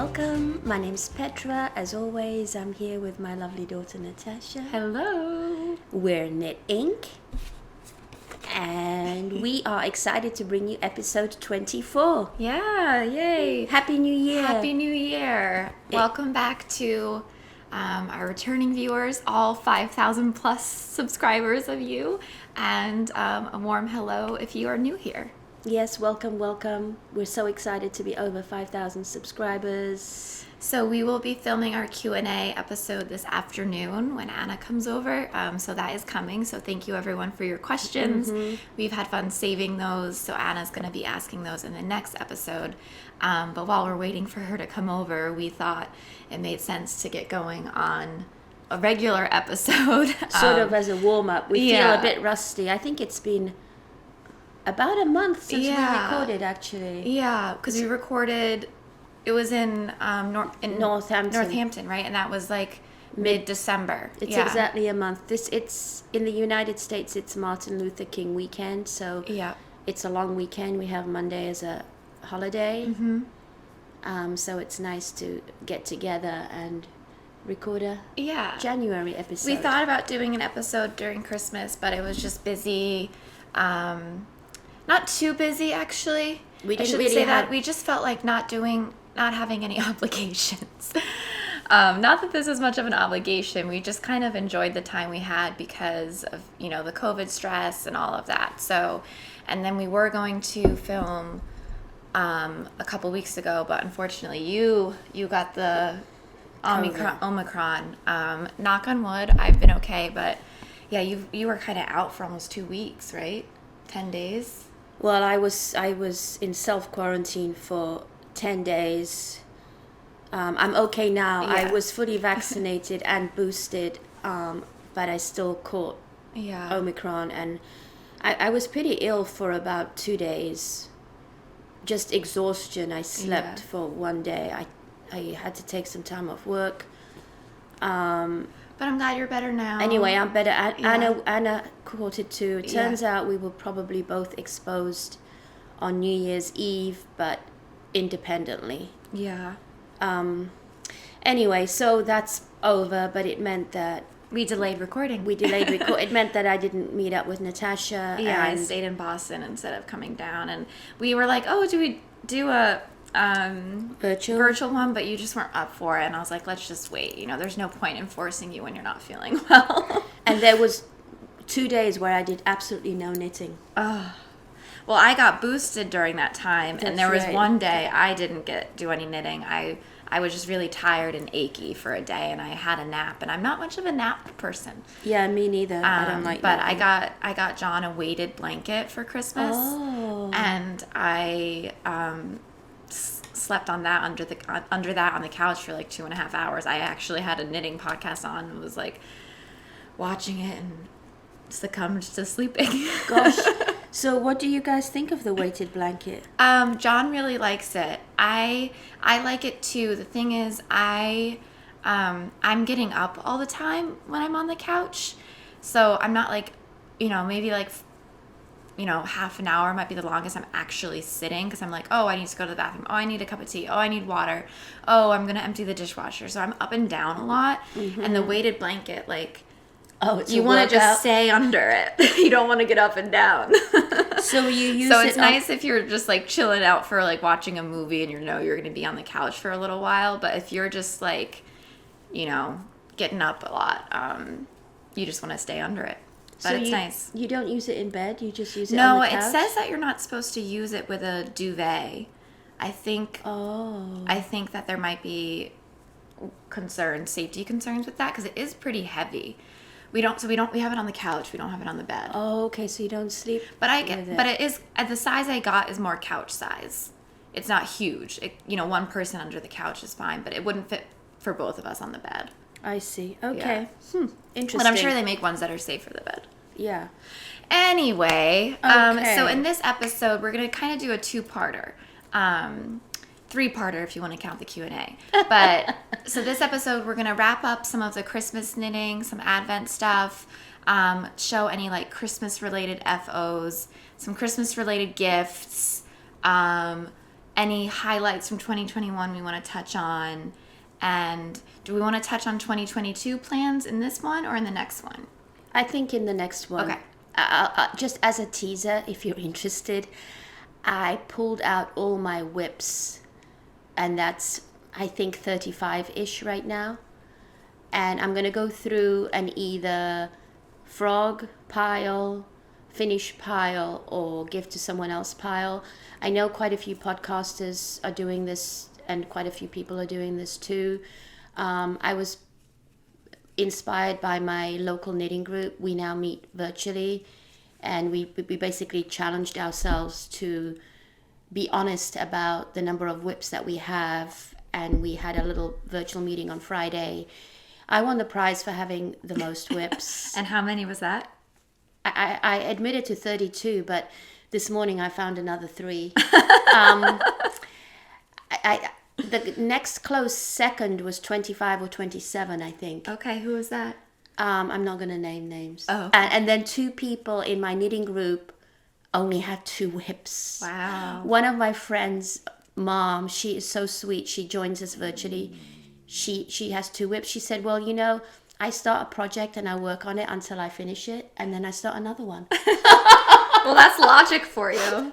welcome. My name's Petra. As always, I'm here with my lovely daughter Natasha. Hello. We're Knit Inc. And we are excited to bring you episode 24. Yeah, yay. Happy New Year. Happy New Year. Welcome back to our returning viewers, all 5,000 plus subscribers of you, and a warm hello if you are new here. Yes, welcome. We're so excited to be over 5,000 subscribers. So we will be filming our Q&A episode this afternoon when Anna comes over. So that is coming. So thank you everyone for your questions. Mm-hmm. We've had fun saving those. So Anna's going to be asking those in the next episode. But while we're waiting for her to come over, we thought it made sense to get going on a regular episode. Sort of as a warm-up. We feel a bit rusty. I think it's been about a month since we recorded, actually. Yeah, because we recorded, it was in Northampton, right? And that was like mid-December. It's exactly a month. It's in the United States, it's Martin Luther King weekend, so it's a long weekend. We have Monday as a holiday. Mm-hmm. So it's nice to get together and record a January episode. We thought about doing an episode during Christmas, but it was just busy. Not too busy, actually. We just felt like not having any obligations. Not that this is much of an obligation. We just kind of enjoyed the time we had because of, the COVID stress and all of that. So, and then we were going to film a couple weeks ago, but unfortunately you got the Omicron. Knock on wood, I've been okay, but yeah, you were kind of out for almost 2 weeks, right? 10 days? Well, I was in self-quarantine for 10 days. I'm okay now. Yeah. I was fully vaccinated and boosted, but I still caught Omicron. And I was pretty ill for about 2 days. Just exhaustion. I slept for one day. I had to take some time off work. But I'm glad you're better now. Anyway, I'm better. Anna caught it too. It turns out we were probably both exposed on New Year's Eve, but independently. Yeah. Anyway, so that's over, but it meant that we delayed recording. It meant that I didn't meet up with Natasha. Yeah, I stayed in Boston instead of coming down, and we were like, oh, do we do a virtual one, but you just weren't up for it, and I was like, let's just wait. There's no point in forcing you when you're not feeling well. And there was 2 days where I did absolutely no knitting. Well, I got boosted during that time. That's and there was one day I didn't do any knitting. I was just really tired and achy for a day, and I had a nap, and I'm not much of a nap person. Yeah, me neither. I don't like but napping. I got John a weighted blanket for Christmas. And I slept on that under that on the couch for like 2.5 hours. I actually had a knitting podcast on and was like watching it and succumbed to sleeping. Gosh. So what do you guys think of the weighted blanket? John really likes it. I like it too. The thing is I'm getting up all the time when I'm on the couch. So I'm not like, maybe like half an hour might be the longest I'm actually sitting because I'm like, oh, I need to go to the bathroom. Oh, I need a cup of tea. Oh, I need water. Oh, I'm going to empty the dishwasher. So I'm up and down a lot. Mm-hmm. And the weighted blanket, like, you want to just stay under it. You don't want to get up and down. So you use So it's nice if you're just like chilling out for like watching a movie and you're going to be on the couch for a little while. But if you're just like, getting up a lot, you just want to stay under it. But it's nice. You don't use it in bed? You just use it on the couch? No, it says that you're not supposed to use it with a duvet. I think that there might be safety concerns with that because it is pretty heavy. We have it on the couch. We don't have it on the bed. Oh, okay. So you don't sleep. But it is the size I got is more couch size. It's not huge. One person under the couch is fine, but it wouldn't fit for both of us on the bed. I see. Okay. Yeah. Interesting. But I'm sure they make ones that are safe for the bed. Yeah. Anyway, so in this episode, we're going to kind of do a two-parter. 3-parter if you want to count the Q&A. But so this episode, we're going to wrap up some of the Christmas knitting, some Advent stuff, show any like Christmas-related FOs, some Christmas-related gifts, any highlights from 2021 we want to touch on. And do we want to touch on 2022 plans in this one or in the next one? I think in the next one. Okay. Just as a teaser, if you're interested, I pulled out all my whips, and that's, I think, 35-ish right now. And I'm going to go through and either frog pile, finish pile, or give to someone else pile. I know quite a few podcasters are doing this, and quite a few people are doing this too. I was inspired by my local knitting group. We now meet virtually, and we basically challenged ourselves to be honest about the number of whips that we have, and we had a little virtual meeting on Friday. I won the prize for having the most whips. And how many was that? I admitted to 32, but this morning I found another 3. The next close second was 25 or 27, I think. Okay, who was that? I'm not going to name names. Oh. And then 2 people in my knitting group only had 2 whips. Wow. One of my friends' mom, she is so sweet. She joins us virtually. She has 2 whips. She said, well, you know, I start a project and I work on it until I finish it, and then I start another one. Well, that's logic for you.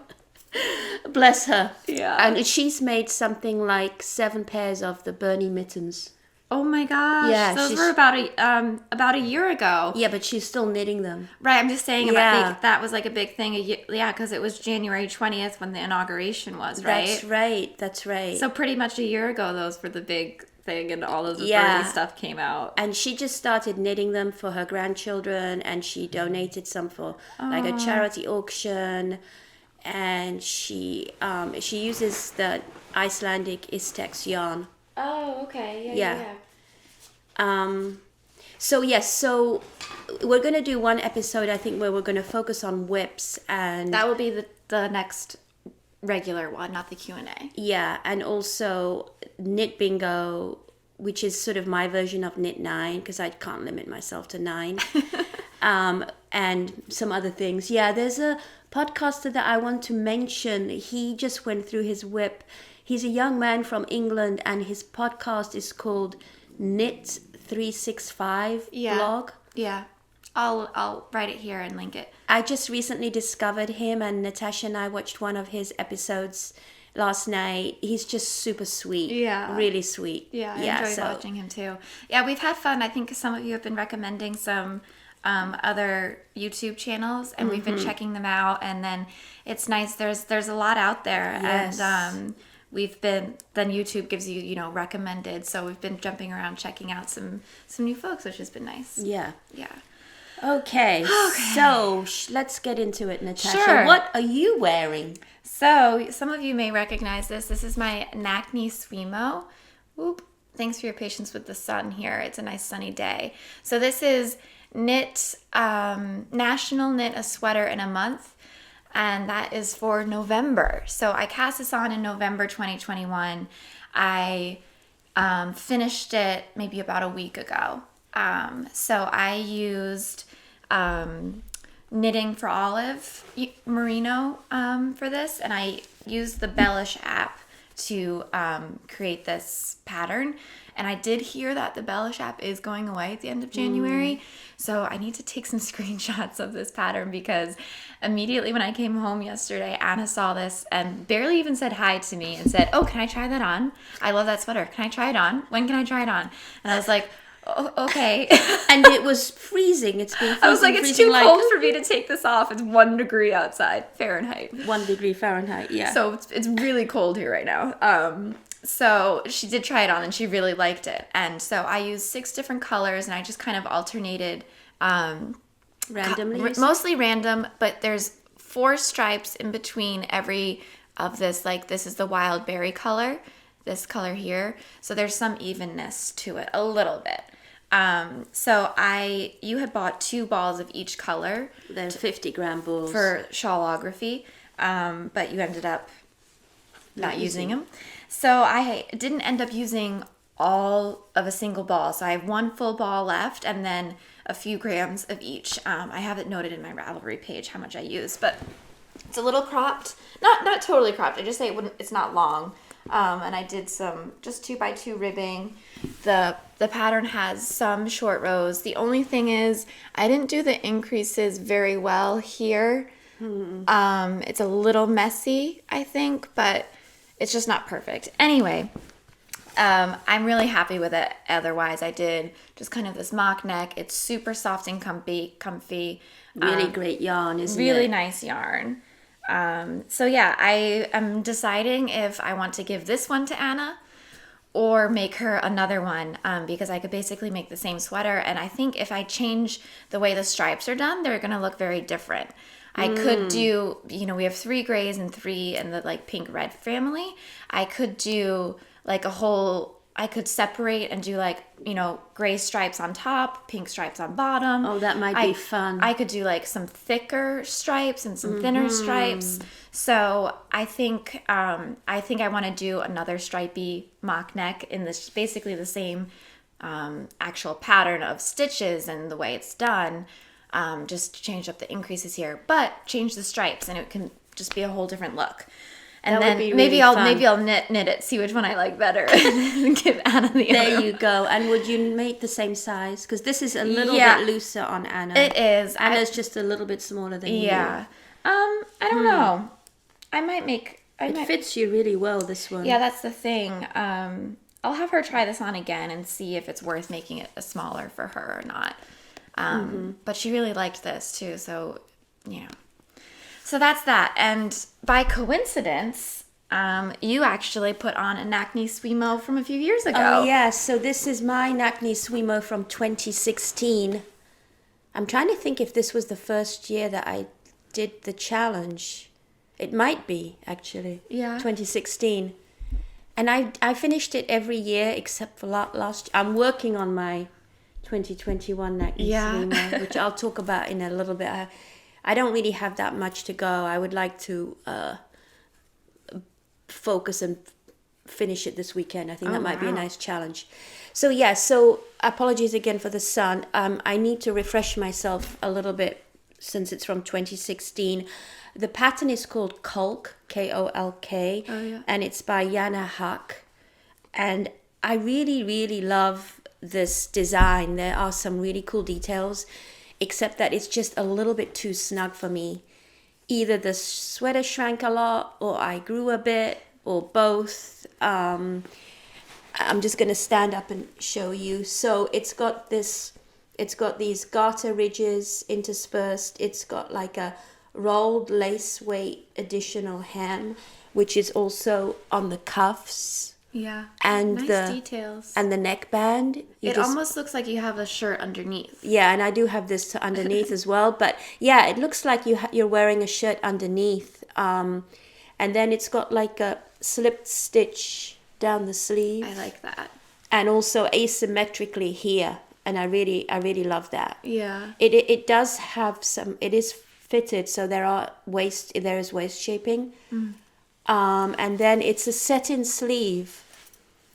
Bless her. Yeah. And she's made something like 7 pairs of the Bernie mittens. Oh my gosh. Yeah, those were about a year ago. Yeah, but she's still knitting them. Right, I'm just saying that was like a big thing. Because it was January 20th when the inauguration was, right? That's right. So pretty much a year ago, those were the big thing, and all of the Bernie stuff came out. And she just started knitting them for her grandchildren, and she donated some for like a charity auction. And she uses the Icelandic Istex yarn. Oh, okay. Yeah. So we're going to do one episode, I think, where we're going to focus on whips, and that will be the next regular one, not the Q&A. Yeah, and also Knit Bingo, which is sort of my version of Knit 9, because I can't limit myself to 9. And some other things. Yeah, there's a podcaster that I want to mention. He just went through his whip. He's a young man from England, and his podcast is called Knit 365 blog. Yeah. I'll write it here and link it. I just recently discovered him, and Natasha and I watched one of his episodes last night. He's just super sweet. Yeah. Really sweet. Yeah, I enjoy watching him too. Yeah, we've had fun. I think some of you have been recommending some other YouTube channels, and we've been checking them out, and then it's nice. There's a lot out there. Yes. And then YouTube gives you, recommended. So we've been jumping around checking out some new folks, which has been nice. Yeah. Yeah. Okay. So let's get into it, Natasha. Sure. What are you wearing? So some of you may recognize this. This is my nakniswemo. Whoop. Thanks for your patience with the sun here. It's a nice sunny day. So this is National Knit a Sweater in a Month. And that is for November. So I cast this on in November 2021. I finished it maybe about a week ago. So I used Knitting for Olive merino for this, and I used the Bellish app to create this pattern. And I did hear that the Bellish app is going away at the end of January. So I need to take some screenshots of this pattern, because immediately when I came home yesterday, Anna saw this and barely even said hi to me and said, oh, can I try that on? I love that sweater. Can I try it on? When can I try it on? And I was like, oh, okay. And it was freezing. It's been freezing. I was like, it's too cold for me to take this off. It's 1 degree outside, Fahrenheit. 1 degree Fahrenheit, yeah. So it's really cold here right now. So she did try it on, and she really liked it. And so I used 6 different colors, and I just kind of alternated. Randomly? Mostly random, but there's 4 stripes in between every of this. Like, this is the wild berry color, this color here. So there's some evenness to it, a little bit. So you had bought 2 balls of each color. They're 50-gram balls. For shawlography, but you ended up not using them. So I didn't end up using all of a single ball. So I have 1 full ball left, and then a few grams of each. I have it noted in my Ravelry page how much I use, but It's a little cropped, not totally cropped. I just say it's not long. And I did some just 2x2 ribbing. The pattern has some short rows. The only thing is I didn't do the increases very well here. It's a little messy, I think, but it's just not perfect. Anyway, I'm really happy with it. Otherwise, I did just kind of this mock neck. It's super soft and comfy. Really great yarn, isn't it? Really nice yarn. So yeah, I am deciding if I want to give this one to Anna or make her another one, because I could basically make the same sweater. And I think if I change the way the stripes are done, they're going to look very different. I could do, we have 3 grays and 3 in the like pink red family. I could do like I could separate and do like, gray stripes on top, pink stripes on bottom. Oh, that might be fun. I could do like some thicker stripes and some thinner stripes. So I think I want to do another stripy mock neck in this, basically the same actual pattern of stitches and the way it's done. Just to change up the increases here, but change the stripes and it can just be a whole different look. And that then maybe I'll knit it, see which one I like better, and give Anna the There other you go. And would you make the same size? Because this is a little bit looser on Anna. It is. Anna's just a little bit smaller than you. Yeah. I don't know. I might make. It fits you really well, this one. Yeah, that's the thing. I'll have her try this on again and see if it's worth making it smaller for her or not. But she really liked this too, so so that's that. And by coincidence, you actually put on a nakniswemo from a few years ago. Oh yeah, so this is my nakniswemo from 2016. I'm trying to think if this was the first year that I did the challenge. It might be, actually. Yeah. 2016. And I finished it every year except for last. I'm working on my 2021 nakniswemo, which I'll talk about in a little bit. I don't really have that much to go. I would like to focus and finish it this weekend. I think that might be a nice challenge. So yeah, apologies again for the sun. I need to refresh myself a little bit since it's from 2016. The pattern is called Kolk, K-O-L-K, and it's by Jana Huck. And I really, really love this design. There are some really cool details, except that it's just a little bit too snug for me. Either the sweater shrank a lot, or I grew a bit, or both. I'm just going to stand up and show you. So it's got these garter ridges interspersed. It's got like a rolled lace weight additional hem, which is also on the cuffs. Yeah, and nice details. And the neckband. It almost looks like you have a shirt underneath. Yeah, and I do have this underneath as well. But yeah, it looks like you're wearing a shirt underneath. And then it's got like a slipped stitch down the sleeve. I like that. And also asymmetrically here. And I really love that. Yeah. It does have some. It is fitted, so there is waist shaping. And then it's a satin sleeve.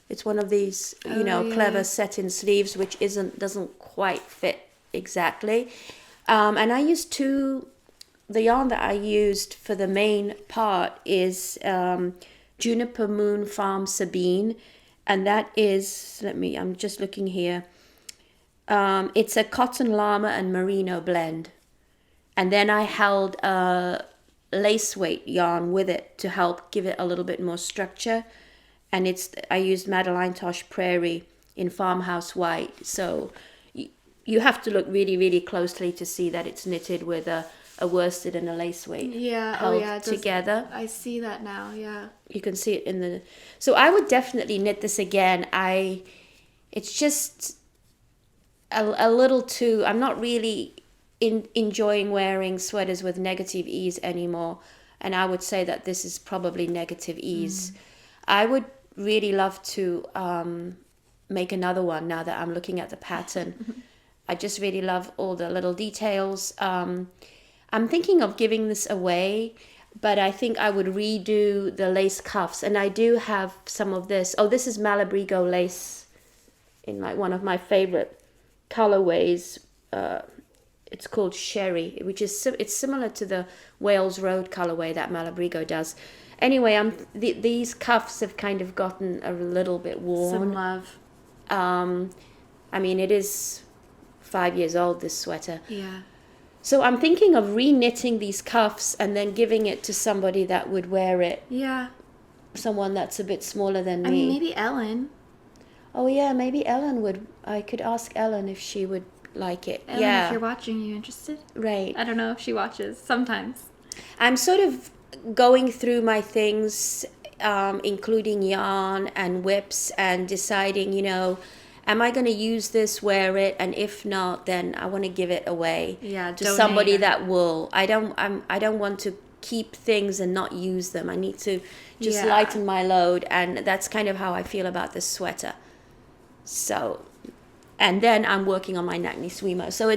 It's one of these, clever satin sleeves, which doesn't quite fit exactly. And I used the yarn that I used for the main part is Juniper Moon Farm Sabine, and that is, I'm just looking here. It's a cotton llama and merino blend. And then I held a lace weight yarn with it to help give it a little bit more structure. And I used Madeline Tosh Prairie in Farmhouse White. So you have to look really, really closely to see that it's knitted with a worsted and a lace weight held together. I see that now, yeah. You can see it So I would definitely knit this again. It's just a little too... I'm not really enjoying wearing sweaters with negative ease anymore, and I would say that this is probably negative ease. I would really love to make another one now that I'm looking at the pattern. I just really love all the little details. I'm thinking of giving this away, but I think I would redo the lace cuffs, and I do have some of this. This is Malabrigo lace in like one of my favorite colorways. It's called Sherry, which is it's similar to the Wales Road colorway that Malabrigo does. Anyway, these cuffs have kind of gotten a little bit worn. Some love. I mean, it is 5 years old, this sweater. Yeah. So I'm thinking of re-knitting these cuffs and then giving it to somebody that would wear it. Yeah. Someone that's a bit smaller than me. I mean, maybe Ellen. Oh, yeah, maybe Ellen would. I could ask Ellen if she would like it. Ellen, yeah. if you're watching, you interested? Right. I don't know if she watches. Sometimes. I'm sort of going through my things, including yarn and whips, and deciding, am I going to use this, wear it, and if not, then I want to give it away to somebody that will. I don't want to keep things and not use them. I need to just lighten my load, and that's kind of how I feel about this sweater. So, and then I'm working on my nakniswemo. So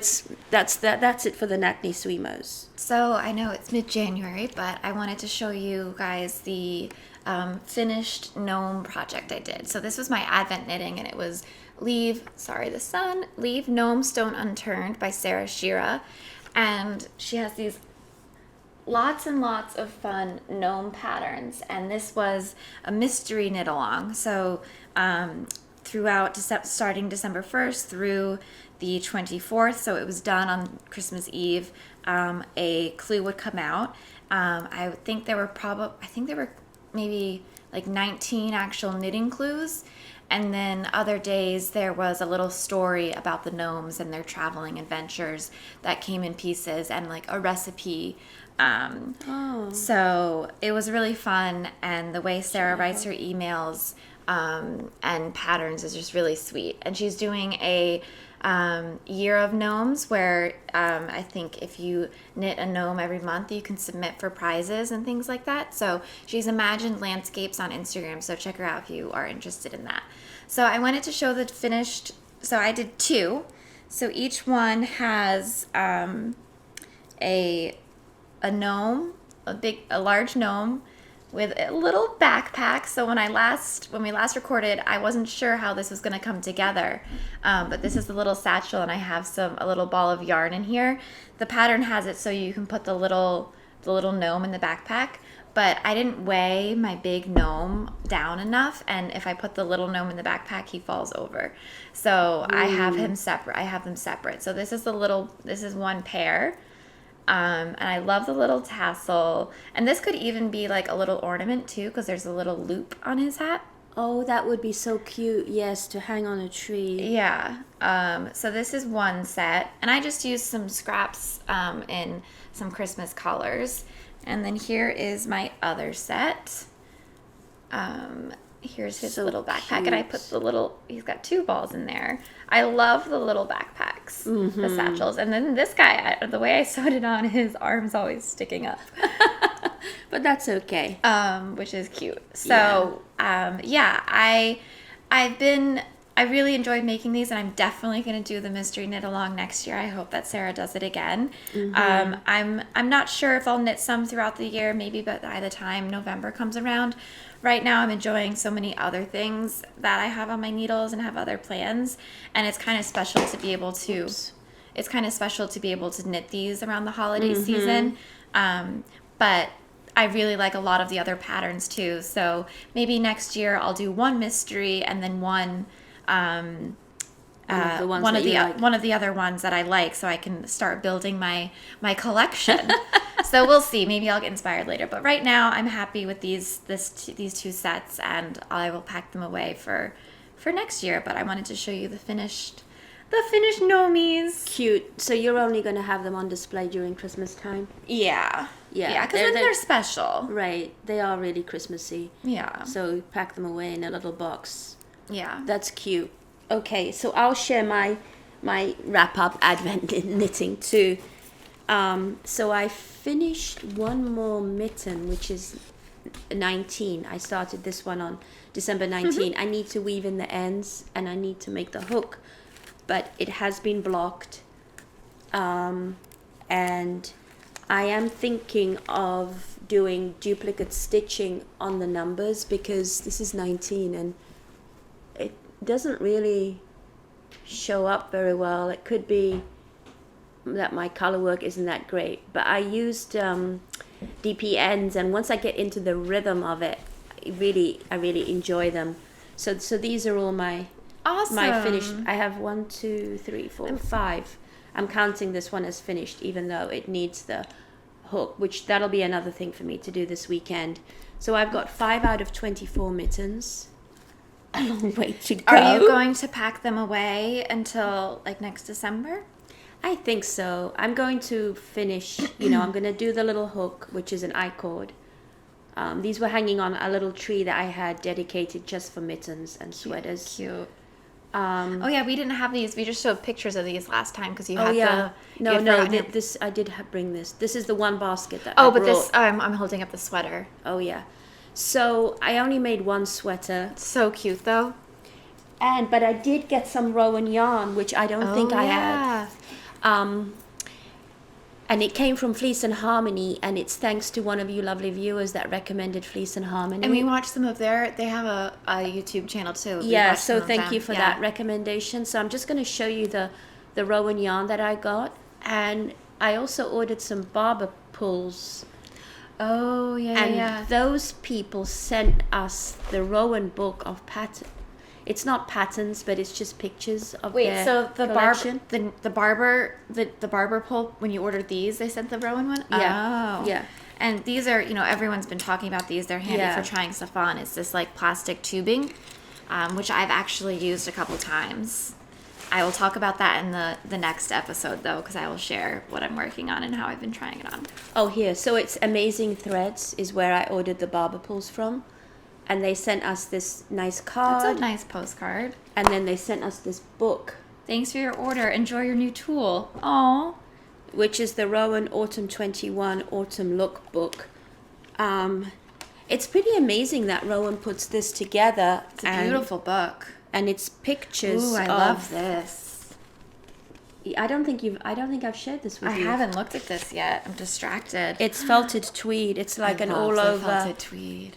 that's it for the nakniswemos. So I know it's mid-January, but I wanted to show you guys the finished gnome project I did. So this was my Advent knitting, and it was Leave Gnome Stone Unturned by Sarah Schira. And she has these lots and lots of fun gnome patterns. And this was a mystery knit along. So throughout starting December 1st through the 24th, so it was done on Christmas Eve, a clue would come out. I think there were maybe like 19 actual knitting clues. And then other days there was a little story about the gnomes and their traveling adventures that came in pieces, and like a recipe. So it was really fun, and the way Sarah writes her emails and patterns is just really sweet. And she's doing a year of gnomes where I think if you knit a gnome every month, you can submit for prizes and things like that. So she's imagined landscapes on Instagram, so check her out if you are interested in that. So I wanted to show the finished, so I did 2. So each one has a gnome, a large gnome with a little backpack. So when we last recorded, I wasn't sure how this was going to come together, but this is the little satchel, and I have a little ball of yarn in here. The pattern has it so you can put the little gnome in the backpack, but I didn't weigh my big gnome down enough, and if I put the little gnome in the backpack, he falls over. So I have them separate. So this is one pair. And I love the little tassel. And this could even be like a little ornament too, because there's a little loop on his hat. Oh, that would be so cute. Yes, to hang on a tree. Yeah. So this is one set. And I just used some scraps in some Christmas colors. And then here is my other set. Here's his little backpack, cute. And I put he's got 2 balls in there. I love the little backpacks, the satchels. And then this guy, the way I sewed it on, his arm's always sticking up. But that's okay. Which is cute. So, I really enjoyed making these, and I'm definitely going to do the mystery knit along next year. I hope that Sarah does it again. I'm not sure if I'll knit some throughout the year, maybe by the time November comes around. Right now I'm enjoying so many other things that I have on my needles and have other plans, and it's kind of special to be able to knit these around the holiday season. But I really like a lot of the other patterns too. So maybe next year I'll do one mystery and then one one of the other ones that I like, so I can start building my collection. So we'll see. Maybe I'll get inspired later. But right now I'm happy with these 2 sets, and I will pack them away for next year. But I wanted to show you the finished gnomies. Cute. So you're only going to have them on display during Christmas time? Yeah, because then they're special. Right. They are really Christmassy. Yeah. So pack them away in a little box. Yeah. That's cute. Okay, so I'll share my wrap-up Advent knitting too. So I finished one more mitten, which is 19. I started this one on December 19. I need to weave in the ends, and I need to make the hook, but it has been blocked. And I am thinking of doing duplicate stitching on the numbers, because this is 19 and it doesn't really show up very well. It could be that my color work isn't that great, but I used DPNs, and once I get into the rhythm of it, I really enjoy them. So these are all my finished. I have 1, 2, 3, 4, 5. I'm counting this one as finished, even though it needs the hook, which that'll be another thing for me to do this weekend. So I've got 5 out of 24 mittens. A long way to go. Are you going to pack them away until like next December? I think so. I'm going to finish, I'm going to do the little hook, which is an I-cord. These were hanging on a little tree that I had dedicated just for mittens and sweaters. Cute. Oh yeah, we didn't have these. We just showed pictures of these last time because you had this I did bring this. This is the one basket that I brought. This I'm holding up the sweater. Oh yeah. So I only made one sweater. So cute though. But I did get some Rowan yarn, which I don't think I had. And it came from Fleece and Harmony, and it's thanks to one of you lovely viewers that recommended Fleece and Harmony. And we watched some of they have a YouTube channel too. Yeah, so thank you for that recommendation. So I'm just going to show you the Rowan yarn that I got. And I also ordered some barber pulls. Oh, yeah, and those people sent us the Rowan book of patterns. It's not patterns, but it's just pictures of their collection. The barber pole, when you ordered these, they sent the Rowan one? Yeah. Oh. Yeah. And these are, everyone's been talking about these. They're handy for trying stuff on. It's this like plastic tubing, which I've actually used a couple times. I will talk about that in the next episode, though, because I will share what I'm working on and how I've been trying it on. Oh, here. So it's Amazing Threads is where I ordered the barber pulls from. And they sent us this nice card. That's a nice postcard. And then they sent us this book. Thanks for your order. Enjoy your new tool. Aww. Which is the Rowan Autumn 21 Autumn Look book. It's pretty amazing that Rowan puts this together. It's a beautiful book. And it's pictures. Ooh, I love this. I don't think I've shared this with you. I haven't looked at this yet. I'm distracted. It's felted tweed. It's like an all over felted tweed.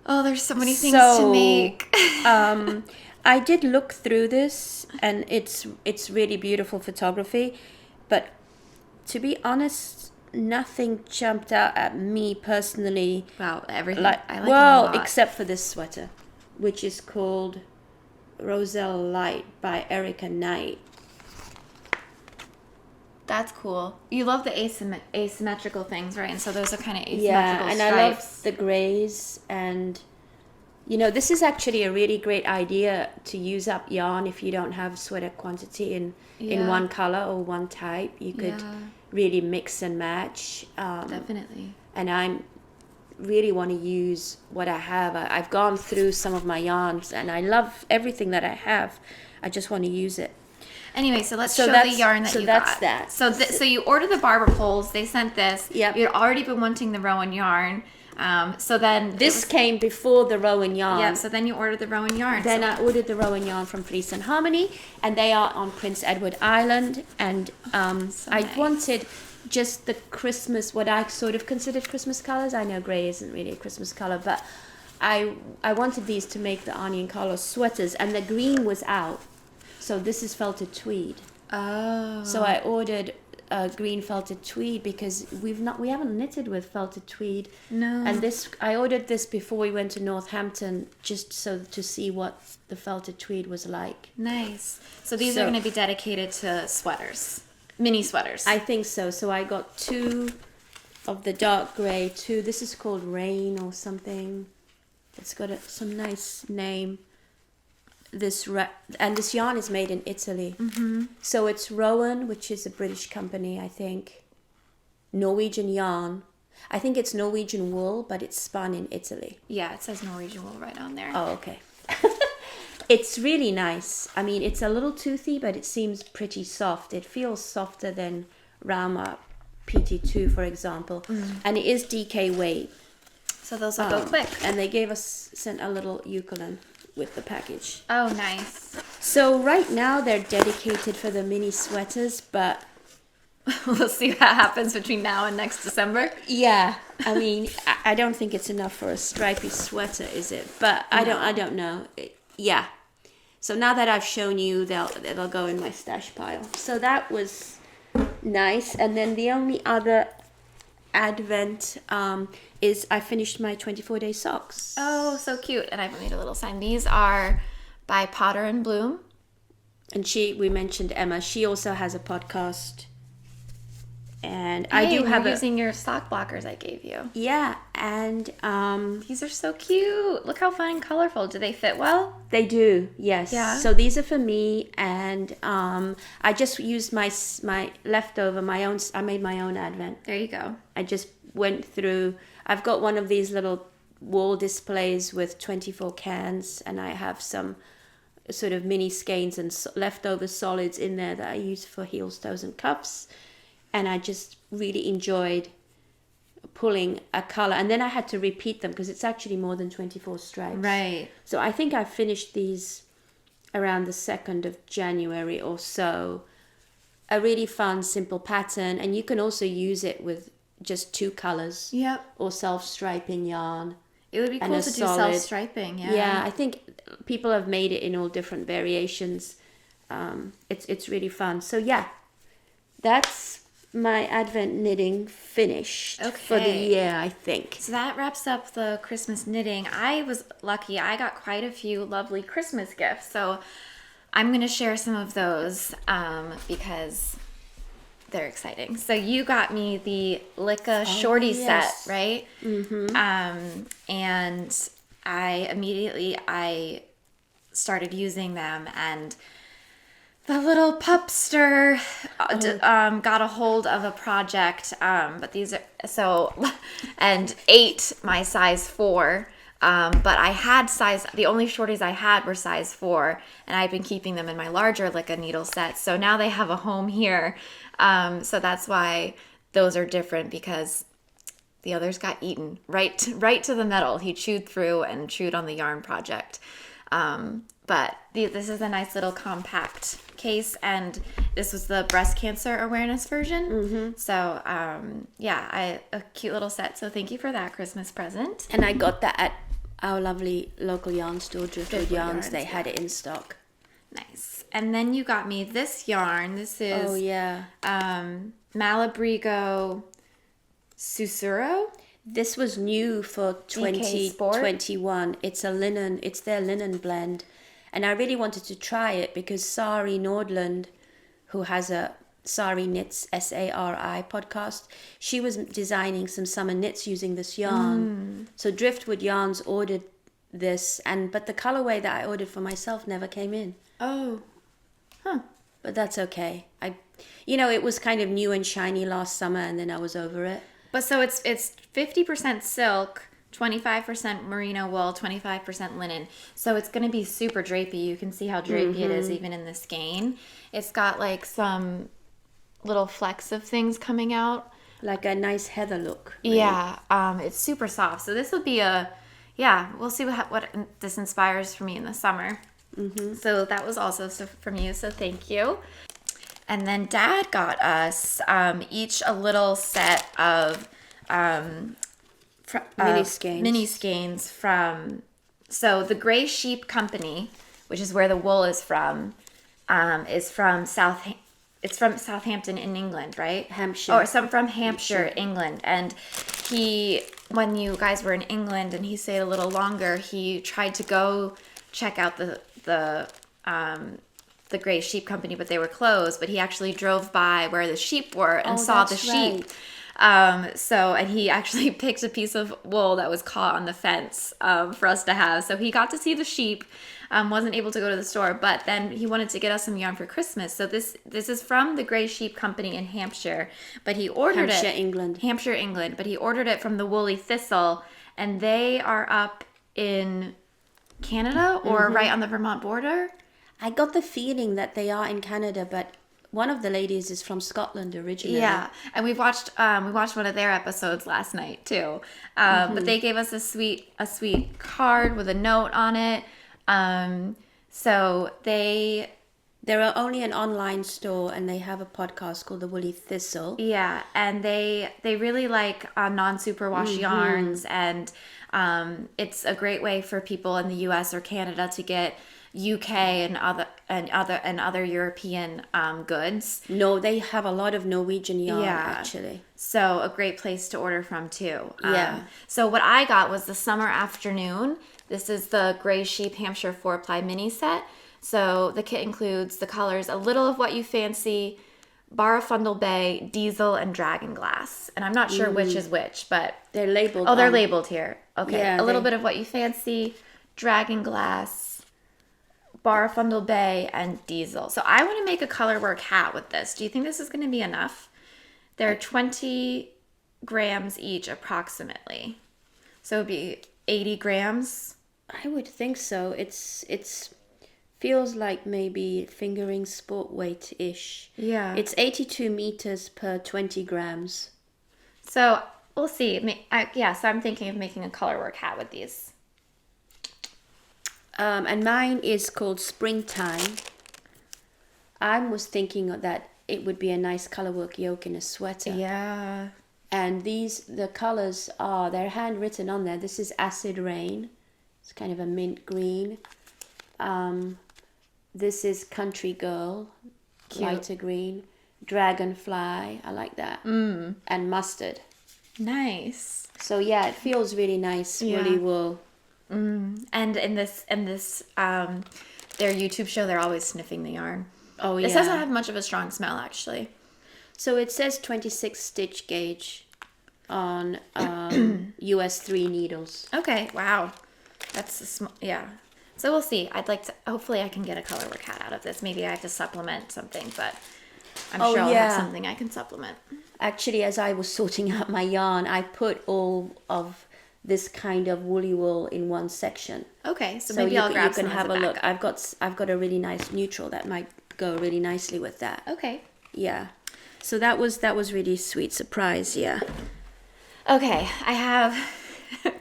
Oh, there's so many things to make. I did look through this, and it's really beautiful photography, but to be honest, nothing jumped out at me personally. Wow, everything. I like it a lot. Except for this sweater, which is called Roselle Light by Erica Knight. That's cool. You love the asymmetrical things, right? And so those are kind of asymmetrical and stripes. I love the grays. And, this is actually a really great idea to use up yarn if you don't have sweater quantity in one color or one type. You could really mix and match. Definitely. And I really want to use what I have. I've gone through some of my yarns, and I love everything that I have. I just want to use it. Anyway, so let's show the yarn that you got. So that's that. So you ordered the barber poles. They sent this. Yep. You'd already been wanting the Rowan yarn. So then... This came before the Rowan yarn. Yeah, so then you ordered the Rowan yarn. Then I ordered the Rowan yarn from Fleece and Harmony, and they are on Prince Edward Island. And I wanted just the Christmas, what I sort of considered Christmas colors. I know grey isn't really a Christmas color, but I wanted these to make the Onion Color sweaters, and the green was out. So this is felted tweed. Oh. So I ordered green felted tweed because we haven't knitted with felted tweed. No. And I ordered this before we went to Northampton just to see what the felted tweed was like. Nice. So these are going to be dedicated to sweaters, mini sweaters. I think so. So I got 2 of the dark grey. This is called Rain or something. It's got some nice name. This yarn is made in Italy. Mm-hmm. So it's Rowan, which is a British company, I think. Norwegian yarn. I think it's Norwegian wool, but it's spun in Italy. Yeah, it says Norwegian wool right on there. Oh, okay. It's really nice. I mean, it's a little toothy, but it seems pretty soft. It feels softer than Rauma PT2, for example. And it is DK weight. So those will go quick. And they sent a little ukulele with the package. Oh, nice. So right now they're dedicated for the mini sweaters, but we'll see what happens between now and next December. Yeah, I mean, I don't think it's enough for a stripy sweater, is it? But I don't know. Yeah. So now that I've shown you, they'll go in my stash pile. So that was nice. And then the only other Advent is I finished my 24-day socks. Oh, so cute. And I've made a little sign. These are by Poddar and Bloom. And we mentioned Emma. She also has a podcast. And I do have using your sock blockers I gave you. Yeah, and these are so cute. Look how fun and colorful. Do they fit well? They do, yes. Yeah. So these are for me, and I just used my leftover, I made my own Advent. There you go. I just went through, I've got one of these little wall displays with 24 cans, and I have some sort of mini skeins and leftover solids in there that I use for heels, toes, and cuffs. And I just really enjoyed pulling a color. And then I had to repeat them because it's actually more than 24 stripes. Right. So I think I finished these around the 2nd of January or so. A really fun, simple pattern. And you can also use it with just 2 colors. Yep. Or self-striping yarn. It would be cool to do self-striping, yeah. Yeah, I think people have made it in all different variations. It's really fun. So yeah, that's my Advent knitting finished for the year, I think. So that wraps up the Christmas knitting. I was lucky. I got quite a few lovely Christmas gifts. So I'm going to share some of those because they're exciting. So you got me the Licka Shorty set, right? Mm-hmm. And I started using them, and the little pupster got a hold of a project, but these are and ate my size 4. But I had the only shorties I had were size 4, and I've been keeping them in my larger Licka needle set. So now they have a home here. So that's why those are different, because the others got eaten right to the metal. He chewed through and chewed on the yarn project. But this is a nice little compact case, and this was the breast cancer awareness version. Mm-hmm. So, a cute little set. So thank you for that Christmas present. And I got that at our lovely local yarn store, Driftwood Yarns. They had it in stock. Nice. And then you got me this yarn. This is Malabrigo Susuro. This was new for 2021. It's their linen blend. And I really wanted to try it because Sari Nordland, who has a Sari Knits, SARI podcast, she was designing some summer knits using this yarn. So Driftwood Yarns ordered this, but the colorway that I ordered for myself never came in. Oh. Huh. But that's okay. It was kind of new and shiny last summer, and then I was over it. But so it's 50% silk, 25% merino wool, 25% linen. So it's going to be super drapey. You can see how drapey it is even in the skein. It's got like some little flecks of things coming out. Like a nice heather look. Right? Yeah. It's super soft. So this will be we'll see what this inspires for me in the summer. Mm-hmm. So that was also from you. So thank you. And then Dad got us each a little set of mini skeins from the Gray Sheep Company, which is where the wool is from Southampton in England, right? Hampshire. From Hampshire, England. And when you guys were in England and he stayed a little longer, he tried to go check out the Gray Sheep Company, but they were closed. But he actually drove by where the sheep were and saw the sheep. And he actually picked a piece of wool that was caught on the fence for us to have. So he got to see the sheep, wasn't able to go to the store, but then he wanted to get us some yarn for Christmas. So this is from the Gray Sheep Company in Hampshire, but he ordered Hampshire, England, but he ordered it from the Woolly Thistle, and they are up in Canada or right on the Vermont border. I got the feeling that they are in Canada, but one of the ladies is from Scotland originally. Yeah, and we watched one of their episodes last night too. But they gave us a sweet card with a note on it. So they're only an online store, and they have a podcast called the Woolly Thistle. Yeah, and they really like non-superwash yarns, and it's a great way for people in the U.S. or Canada to get UK and other European goods. No, they have a lot of Norwegian yarn actually. So a great place to order from too. Yeah. So what I got was the Summer Afternoon. This is the Gray Sheep Hampshire 4-ply mini set. So the kit includes the colors A Little of What You Fancy, Barafundle Bay, Diesel, and Dragon Glass. And I'm not sure which is which, but they're labeled. Oh, they're labeled here. Okay. Yeah, A Little Bit of What You Fancy, Dragon Glass, Barafundle Bay, and Diesel. So I want to make a colorwork hat with this. Do you think this is going to be enough? They're 20 grams each approximately. So it would be 80 grams. I would think so. It's feels like maybe fingering sport weight-ish. Yeah. It's 82 meters per 20 grams. So we'll see. So I'm thinking of making a colorwork hat with these. And mine is called Springtime. I was thinking that it would be a nice colorwork yoke in a sweater. Yeah. And the colors they're handwritten on there. This is Acid Rain. It's kind of a mint green. This is Country Girl, Cute. lighter green. Dragonfly, I like that. And Mustard. Nice. So yeah, it feels really nice, woolly wool. And in this their YouTube show, they're always sniffing the yarn. Oh yeah. This doesn't have much of a strong smell actually. So it says 26 stitch gauge on US 3 needles. Okay, wow. That's a small, yeah. So we'll see. Hopefully I can get a colorwork hat out of this. Maybe I have to supplement something, but I'm sure I'll have something I can supplement. Actually, as I was sorting out my yarn, I put all of this kind of woolly wool in one section. Okay, so maybe I'll grab some. You can have a look. I've got a really nice neutral that might go really nicely with that. Okay. Yeah. So that was really sweet surprise. Yeah. Okay, I have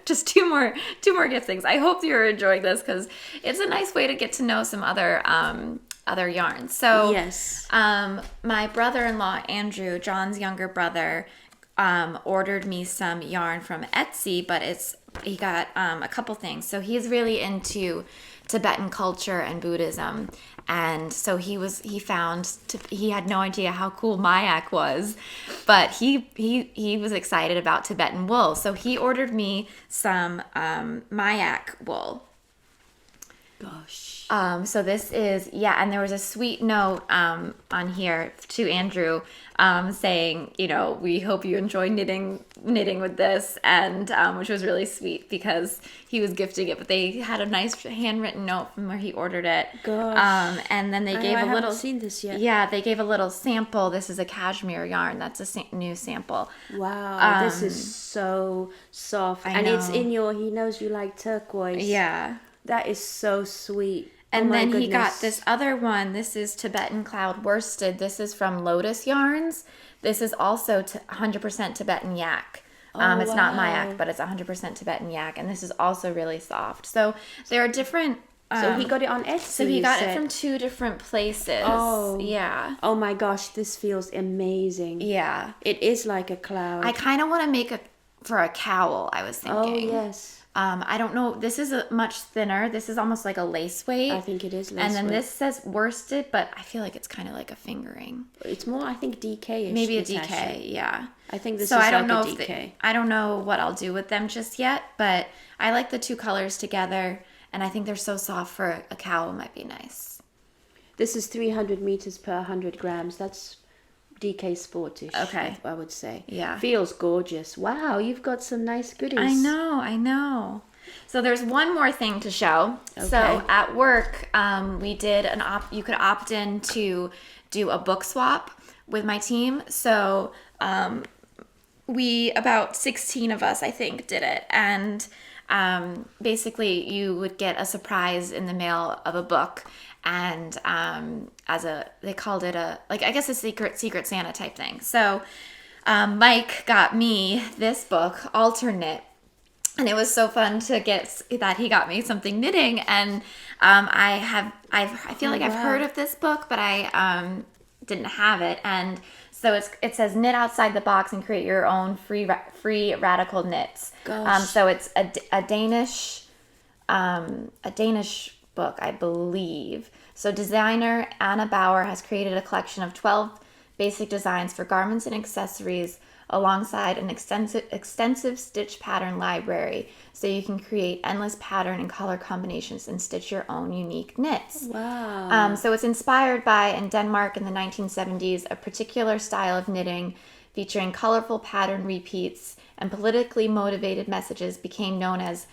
just two more giftings. I hope you're enjoying this because it's a nice way to get to know some other yarns. So yes, my brother-in-law Andrew, John's younger brother, ordered me some yarn from Etsy, but he got a couple things. So he's really into Tibetan culture and Buddhism, and so he had no idea how cool Mayak was, but he was excited about Tibetan wool, so he ordered me some Mayak wool. Gosh. So this is, and there was a sweet note on here to Andrew saying, we hope you enjoy knitting with this, and which was really sweet because he was gifting it, but they had a nice handwritten note from where he ordered it. Gosh. And then they gave I a little. haven't seen this yet. Yeah, they gave a little sample. This is a cashmere yarn. That's a new sample. Wow, this is so soft, and it's in he knows you like turquoise. Yeah. That is so sweet. And then he got this other one. This is Tibetan Cloud Worsted. This is from Lotus Yarns. This is also 100% Tibetan yak. It's not Mayak, but it's 100% Tibetan yak. And this is also really soft. So there are different... so he got it on Etsy. So he got it from 2 different places. Oh. Yeah. Oh my gosh, this feels amazing. Yeah. It is like a cloud. I kind of want to make for a cowl, I was thinking. Oh, yes. I don't know. This is much thinner. This is almost like a lace weight. I think it is lace And then weight. this says worsted, but I feel like it's kind of like a fingering. It's more, I think, DK-ish. Maybe a Natasha. DK, yeah. I think this so is I don't like know a DK. I don't know what I'll do with them just yet, but I like the 2 colors together, and I think they're so soft for a cowl might be nice. This is 300 meters per 100 grams. That's DK Sportish. Okay. I would say. Yeah. Feels gorgeous. Wow, you've got some nice goodies. I know. So there's one more thing to show. Okay. So at work, we did you could opt in to do a book swap with my team. So about 16 of us, I think, did it. And basically you would get a surprise in the mail of a book. And they called it I guess a secret Santa type thing. So Mike got me this book, Alternate. And it was so fun to get that he got me something knitting, and I feel like I've heard of this book, but I didn't have it, and so it says knit outside the box and create your own free radical knits. Gosh. So it's a Danish book, I believe. So designer Anna Bauer has created a collection of 12 basic designs for garments and accessories alongside an extensive stitch pattern library, so you can create endless pattern and color combinations and stitch your own unique knits. Wow. So it's inspired by, in Denmark in the 1970s, a particular style of knitting featuring colorful pattern repeats and politically motivated messages became known as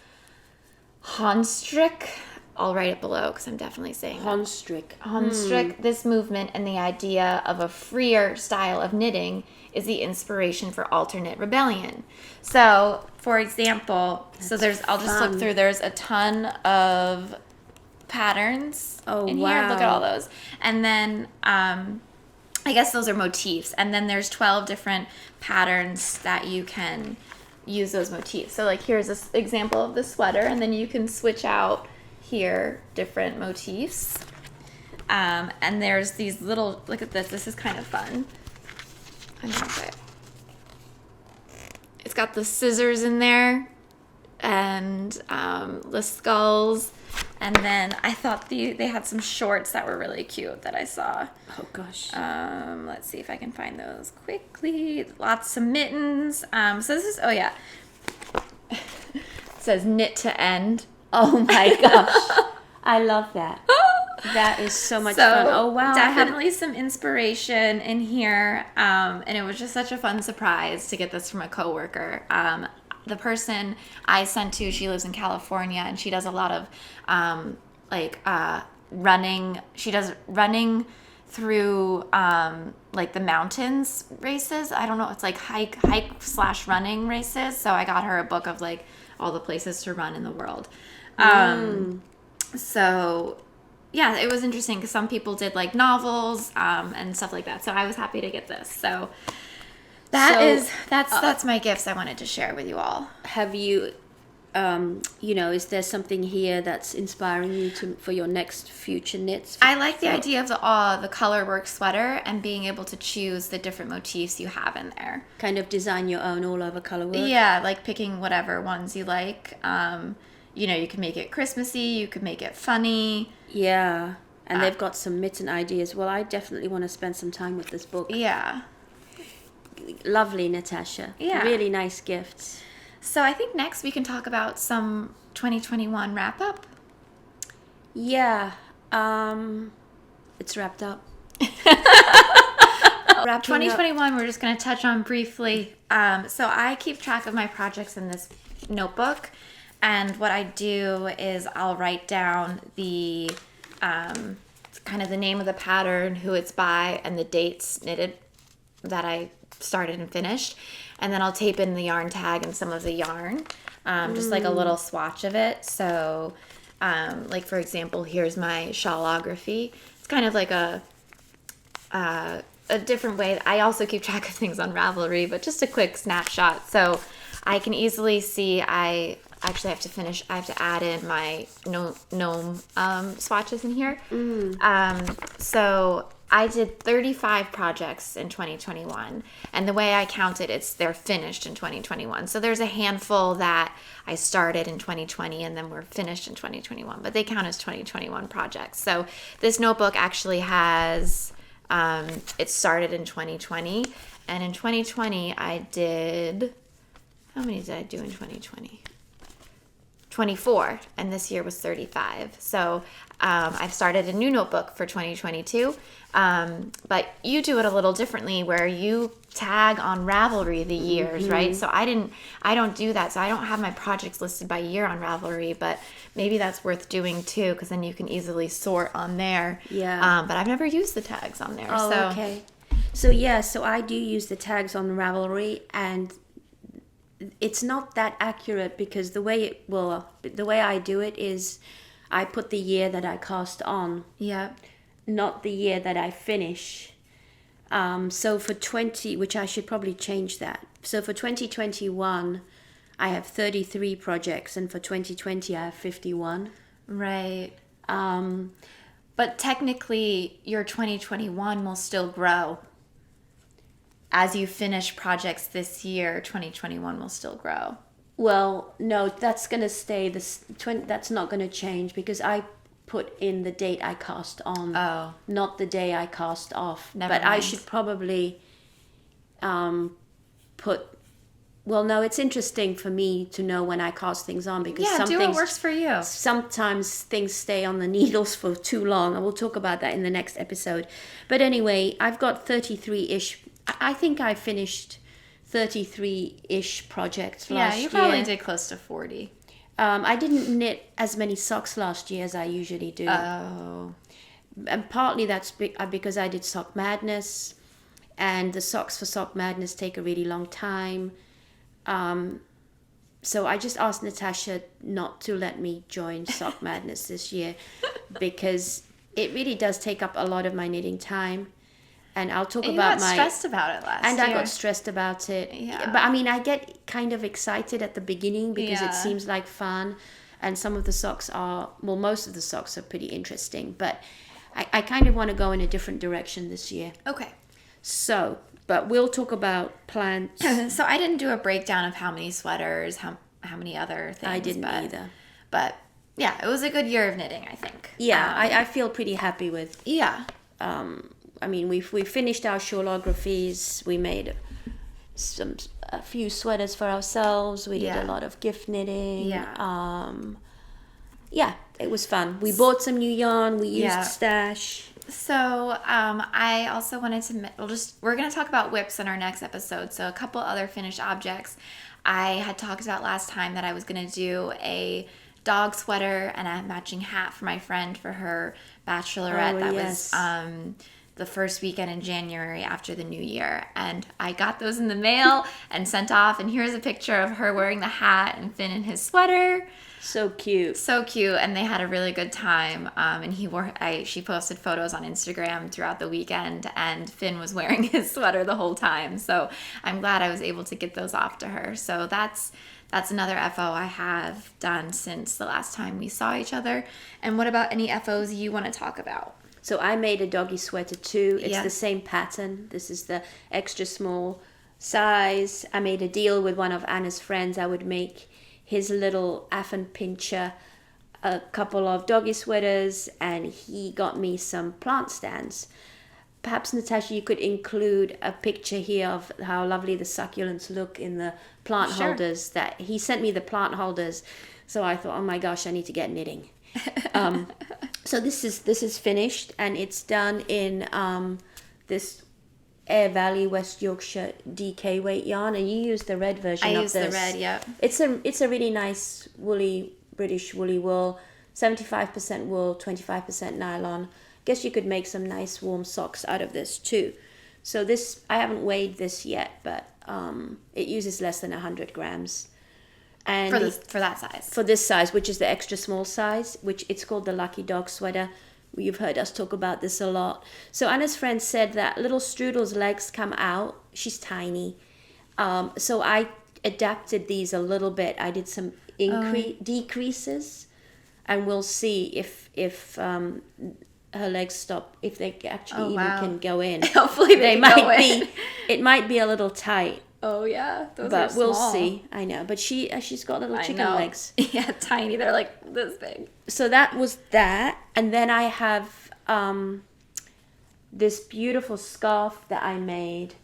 Håndstrik. I'll write it below because I'm definitely saying Håndstrik. Håndstrik. This movement and the idea of a freer style of knitting is the inspiration for alternate rebellion. So, for example, I'll just flip through. There's a ton of patterns in here. Look at all those. And then I guess those are motifs. And then there's 12 different patterns that you can use those motifs. So like here's this example of the sweater, and then you can switch out here different motifs. And there's these little, look at this. This is kind of fun. I don't know if it's got the scissors in there and the skulls. And then I thought they had some shorts that were really cute that I saw. Oh, gosh. Let's see if I can find those quickly. Lots of mittens. So this is, oh yeah. It says knit to end. Oh, my gosh. I love that. That is so much fun. Oh, wow. Definitely some inspiration in here. And it was just such a fun surprise to get this from a coworker. The person I sent to, she lives in California, and she does a lot of running. She does running through like the mountains races. I don't know. It's like hike/running races. So I got her a book of like all the places to run in the world. So yeah, it was interesting because some people did like novels and stuff like that. So I was happy to get this. So that's my gifts I wanted to share with you all. Have you, is there something here that's inspiring you for your next future knits? I like the idea of the colorwork sweater and being able to choose the different motifs you have in there. Kind of design your own all over colorwork? Yeah, like picking whatever ones you like. You can make it Christmassy, you could make it funny. Yeah, and they've got some mitten ideas. Well, I definitely want to spend some time with this book. Yeah. Lovely, Natasha. Yeah. Really nice gifts. So I think next we can talk about some 2021 wrap-up. Yeah. It's wrapped up. 2021 we're just going to touch on briefly. So I keep track of my projects in this notebook. And what I do is I'll write down the kind of the name of the pattern, who it's by, and the dates knitted that I started and finished. And then I'll tape in the yarn tag and some of the yarn, just like a little swatch of it. So like for example, here's my shawlography. It's kind of like a different way. I also keep track of things on Ravelry, but just a quick snapshot. So I can easily see I have to add in my gnome swatches in here. So I did 35 projects in 2021, and the way I count it, they're finished in 2021. So there's a handful that I started in 2020 and then were finished in 2021, but they count as 2021 projects. So this notebook actually has, it started in 2020, and in 2020 how many did I do in 2020? 24, and this year was 35. So I've started a new notebook for 2022, but you do it a little differently where you tag on Ravelry the years, right? So I don't do that. So I don't have my projects listed by year on Ravelry, but maybe that's worth doing too, because then you can easily sort on there. Yeah. But I've never used the tags on there. Oh, okay. So I do use the tags on Ravelry, and it's not that accurate because the way I do it is I put the year that I cast on. Yeah. Not the year that I finish. So for 20, which I should probably change that. So for 2021, I have 33 projects, and for 2020, I have 51. Right. But technically, your 2021 will still grow. As you finish projects this year, 2021 will still grow. Well, no, that's going to stay. That's not going to change because I put in the date I cast on, not the day I cast off. Never mind. I should probably put. Well, no, it's interesting for me to know when I cast things on because do what works for you. Sometimes things stay on the needles for too long, and we'll talk about that in the next episode. But anyway, I've got 33-ish. I think I finished 33-ish projects last year. Yeah, you probably did close to 40. I didn't knit as many socks last year as I usually do. Oh. And partly that's because I did Sock Madness, and the socks for Sock Madness take a really long time. So I just asked Natasha not to let me join Sock Madness this year because it really does take up a lot of my knitting time. And I'll talk about You got stressed about it last year. And I got stressed about it. Yeah. But I mean, I get kind of excited at the beginning because it seems like fun. And some of the socks most of the socks are pretty interesting. But I kind of want to go in a different direction this year. Okay. So, but we'll talk about plans. So I didn't do a breakdown of how many sweaters, how many other things. I didn't either. But yeah, it was a good year of knitting, I think. Yeah, I feel pretty happy with. Yeah. I mean, we finished our shawlographies. We made a few sweaters for ourselves. We did a lot of gift knitting. Yeah. Yeah, it was fun. We bought some new yarn. We used stash. So I also wanted to, we're going to talk about whips in our next episode. So a couple other finished objects. I had talked about last time that I was going to do a dog sweater and a matching hat for my friend for her bachelorette. Was the first weekend in January after the new year. And I got those in the mail and sent off. And here's a picture of her wearing the hat and Finn in his sweater. So cute. So cute. And they had a really good time. And she posted photos on Instagram throughout the weekend. And Finn was wearing his sweater the whole time. So I'm glad I was able to get those off to her. So that's another FO I have done since the last time we saw each other. And what about any FOs you want to talk about? So I made a doggy sweater too. It's the same pattern. This is the extra small size. I made a deal with one of Anna's friends. I would make his little Affen pincher a couple of doggy sweaters, and he got me some plant stands. Perhaps, Natasha, you could include a picture here of how lovely the succulents look in the plant holders. That he sent me the plant holders, so I thought, oh my gosh, I need to get knitting. So this is finished, and it's done in this Air Valley West Yorkshire DK weight yarn, and you use the red version of this. I use the red, yeah. It's a really nice British woolly wool, 75% wool, 25% nylon. Guess you could make some nice warm socks out of this too. So this, I haven't weighed this yet, but it uses less than 100 grams. And for that size. For this size, which is the extra small size, which it's called the Lucky Dog sweater. You've heard us talk about this a lot. So Anna's friend said that little Strudel's legs come out. She's tiny. So I adapted these a little bit. I did some decreases, and we'll see if her legs stop, if they actually can go in. Hopefully they might go in. It might be a little tight. Oh yeah, those but are small. We'll see. I know, but she's got little chicken legs. Yeah, tiny. They're like this big. So that was that, and then I have this beautiful scarf that I made,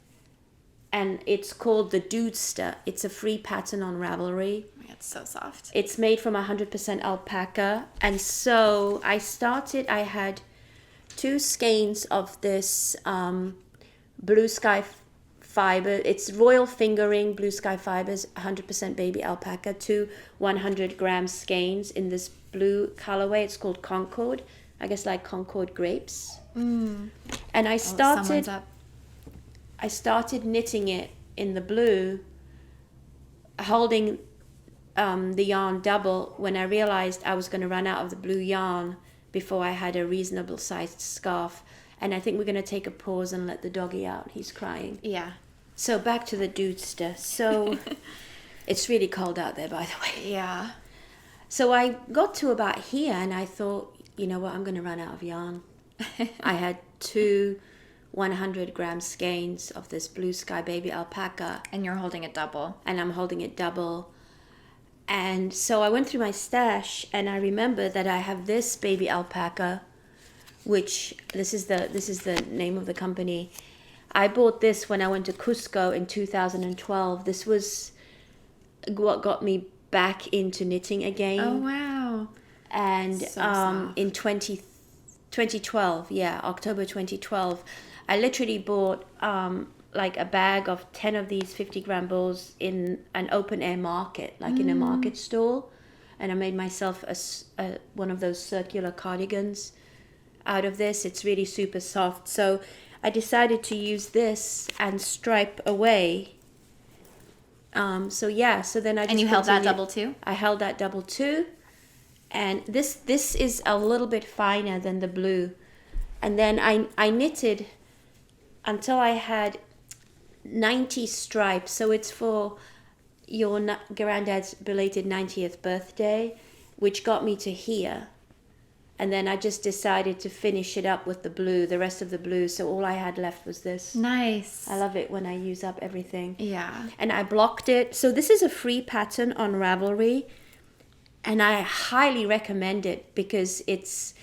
and it's called the Dudester. It's a free pattern on Ravelry. It's so soft. It's made from 100% alpaca, and so I had 2 skeins of this blue sky fiber. It's royal fingering blue sky fibers, 100% baby alpaca, 2 100-gram skeins in this blue colorway. It's called Concord. I guess like Concord grapes. And I started knitting it in the blue, holding the yarn double, when I realized I was going to run out of the blue yarn before I had a reasonable sized scarf. And I think we're going to take a pause and let the doggy out. He's crying. Yeah. So back to the Dudester. So it's really cold out there, by the way. Yeah. So I got to about here, and I thought, you know what, I'm going to run out of yarn. I had 2 100-gram skeins of this blue sky baby alpaca. And you're holding it double. And I'm holding it double. And so I went through my stash, and I remember that I have this baby alpaca, which this is the name of the company. I bought this when I went to Cusco in 2012. This was what got me back into knitting again. Oh, wow. And in 2012, October 2012, I literally bought like a bag of 10 of these 50-gram balls in an open air market, like in a market stall. And I made myself one of those circular cardigans out of this. It's really super soft. So I decided to use this and stripe away. So then I just... And you held that double too? I held that double too. And this is a little bit finer than the blue. And then I knitted until I had 90 stripes. So it's for your granddad's belated 90th birthday, which got me to here. And then I just decided to finish it up with the rest of the blue. So all I had left was this. Nice. I love it when I use up everything. Yeah. And I blocked it. So this is a free pattern on Ravelry. And I highly recommend it because it's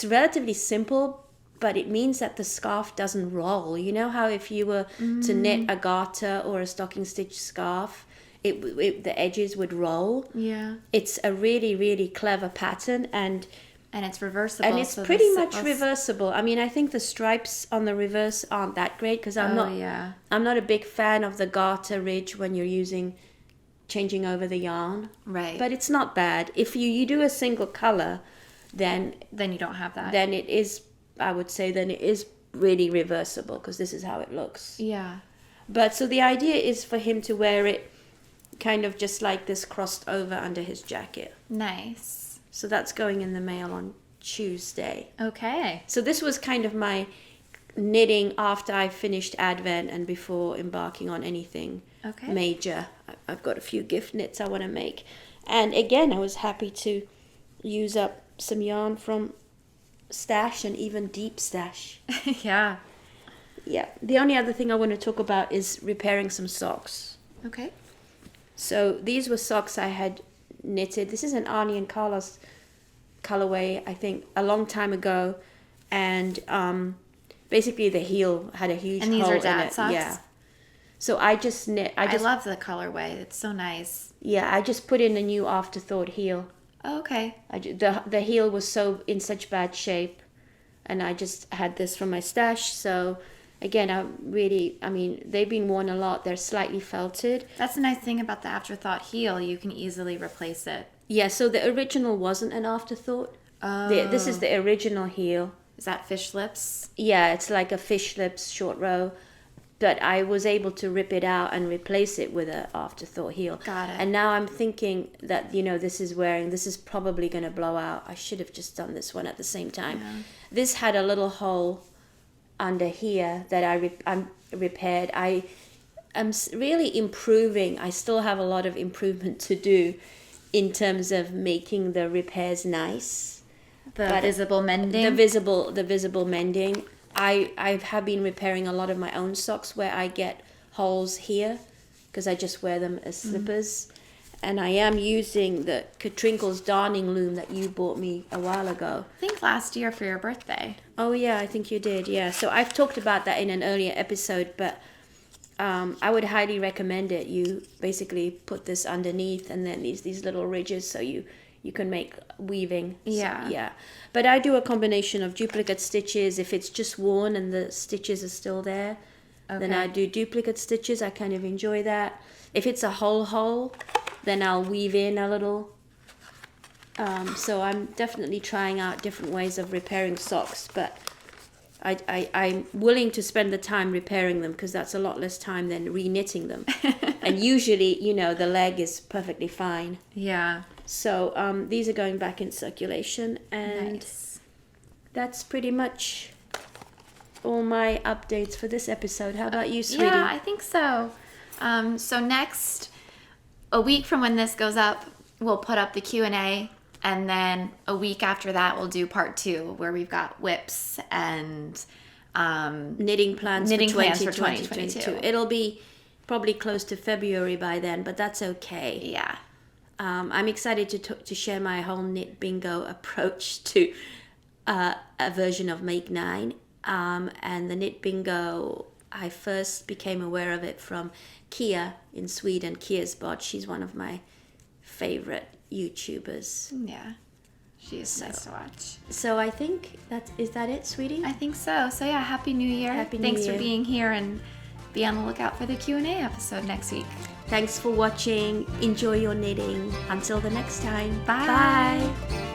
relatively simple, but it means that the scarf doesn't roll. You know how if you were to knit a garter or a stocking stitch scarf, the edges would roll? Yeah. It's a really, really clever pattern, and it's reversible. And it's pretty much reversible. I mean, I think the stripes on the reverse aren't that great because I'm not a big fan of the garter ridge when you're changing over the yarn. Right. But it's not bad. If you do a single color, then you don't have that. Then it is, I would say, really reversible because this is how it looks. Yeah. But so the idea is for him to wear it kind of just like this crossed over under his jacket. Nice. So that's going in the mail on Tuesday. Okay. So this was kind of my knitting after I finished Advent and before embarking on anything major. I've got a few gift knits I want to make. And again, I was happy to use up some yarn from stash and even deep stash. Yeah. Yeah. The only other thing I want to talk about is repairing some socks. Okay. So these were socks I had knitted. This is an Arnie and Carlos colorway, I think, a long time ago. And basically the heel had a huge hole in it. And these are dad socks? Yeah. So I just knit. I love the colorway. It's so nice. Yeah, I just put in a new afterthought heel. Oh, okay. The heel was in such bad shape, and I just had this from my stash. So again, they've been worn a lot. They're slightly felted. That's the nice thing about the afterthought heel. You can easily replace it. Yeah, so the original wasn't an afterthought. Oh. This is the original heel. Is that fish lips? Yeah, it's like a fish lips short row. But I was able to rip it out and replace it with an afterthought heel. Got it. And now I'm thinking that, this is probably going to blow out. I should have just done this one at the same time. Yeah. This had a little hole under here that I repaired. I am really improving. I still have a lot of improvement to do in terms of making the repairs nice. The visible mending? The visible mending. I have been repairing a lot of my own socks where I get holes here because I just wear them as slippers. And I am using the Katrinkle's darning loom that you bought me a while ago. I think last year for your birthday. Oh yeah, I think you did, yeah. So I've talked about that in an earlier episode, but I would highly recommend it. You basically put this underneath and then these little ridges so you can make weaving. Yeah. So, yeah. But I do a combination of duplicate stitches. If it's just worn and the stitches are still there, then I do duplicate stitches. I kind of enjoy that. If it's a whole hole, then I'll weave in a little. So I'm definitely trying out different ways of repairing socks, but I'm willing to spend the time repairing them because that's a lot less time than re-knitting them. And usually, the leg is perfectly fine. Yeah. So these are going back in circulation, and that's pretty much all my updates for this episode. How about you, sweetie? Yeah, I think so. So next, a week from when this goes up, we'll put up the Q&A, and then a week after that, we'll do part 2, where we've got whips and knitting plans for 2022. It'll be probably close to February by then, but that's okay. Yeah. I'm excited to share my whole knit bingo approach to a version of Make 9. And the knit bingo, I first became aware of it from Kia in Sweden, Ciasbod. She's one of my favorite YouTubers. Yeah, she is nice to watch. So I think is that it, sweetie? I think so. So yeah, Happy New Year. Thanks for being here, and be on the lookout for the Q&A episode next week. Thanks for watching. Enjoy your knitting. Until the next time. Bye. Bye.